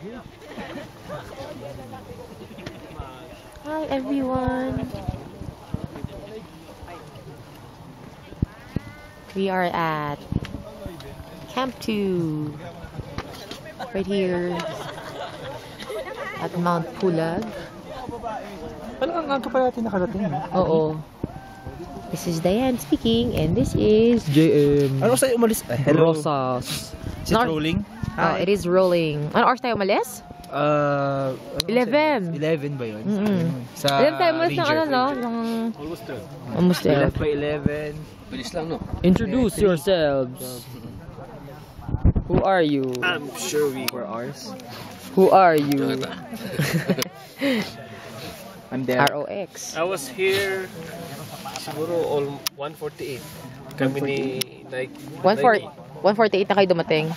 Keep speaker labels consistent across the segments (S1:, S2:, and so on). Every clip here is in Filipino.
S1: Hi everyone. We are at Camp 2. Right here at Mount Pulag.
S2: Talagang nga pa natin nakarating.
S1: Oo. This is Diane speaking and this is JM.
S2: Ano sa'yo umalis? Hello.
S1: Rosas.
S2: Is it rolling?
S1: Oh, it is rolling. Ano oras tayo umalis? 11.
S2: 11 ba yun?
S1: Sa 11 tayo umalis ng ano, no? Almost there.
S2: Left by 11. Bilis lang, no?
S1: Introduce yourselves. Who are you?
S2: I'm sure we were ours.
S1: Who are you?
S2: I'm there.
S1: ROX.
S3: I was here siguro all 148. Kami ni Nike.
S1: 148 na kayo dumating.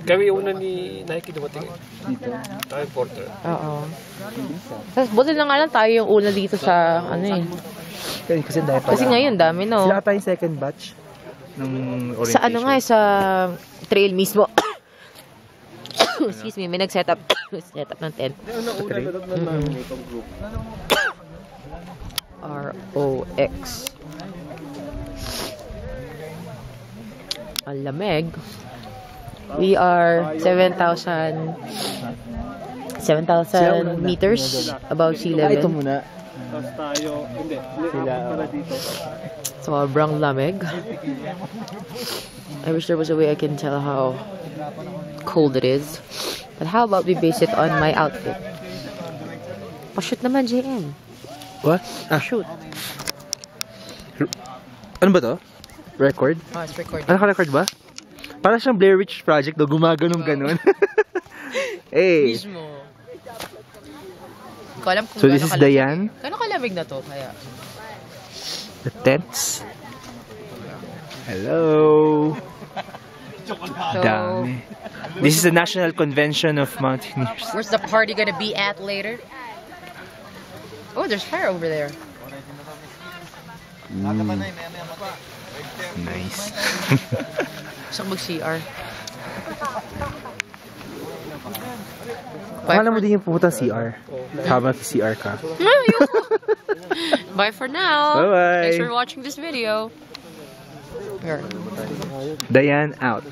S3: Kami una ni Nike dumating.
S2: Dito.
S3: Tayo porter.
S1: Oo. Tapos buti na nga lang tayo yung una dito sa ano eh. Kasi ngayon dami no.
S2: Sila ata yung second batch ng orientation.
S1: Sa ano nga sa trail mismo. Excuse me, may nag-setup ng tent. ROX. Ang lamig. We are 7,000 meters above sea level.
S2: Ito muna.
S3: Tapos tayo, hindi. Sila para dito.
S1: Sobrang lamig. I wish there was a way I can tell how cold it is. But how about we base it on my outfit? Pa-shoot naman, JM.
S2: What?
S1: Shoot.
S2: Ano ba to? Record?
S1: Oh, it's recording.
S2: Ano ka-record ba? Para siyang Blair Witch Project, do gumaganong ganon. Hey.
S1: Mismo. Ko alam kung
S2: So this is Diane.
S1: Gano'ng kalamig na to kaya?
S2: The tents. Hello.
S1: So,
S2: Dami. This is the National Convention of Mountaineers.
S1: where's the party gonna be at later? Oh, there's fire over there.
S2: Nice.
S1: Gusto ko mag-CR.
S2: Akala mo din yung pumunta CR. Habang CR ka.
S1: Bye for now.
S2: Bye-bye.
S1: Thanks for watching this video. Here.
S2: Diane out.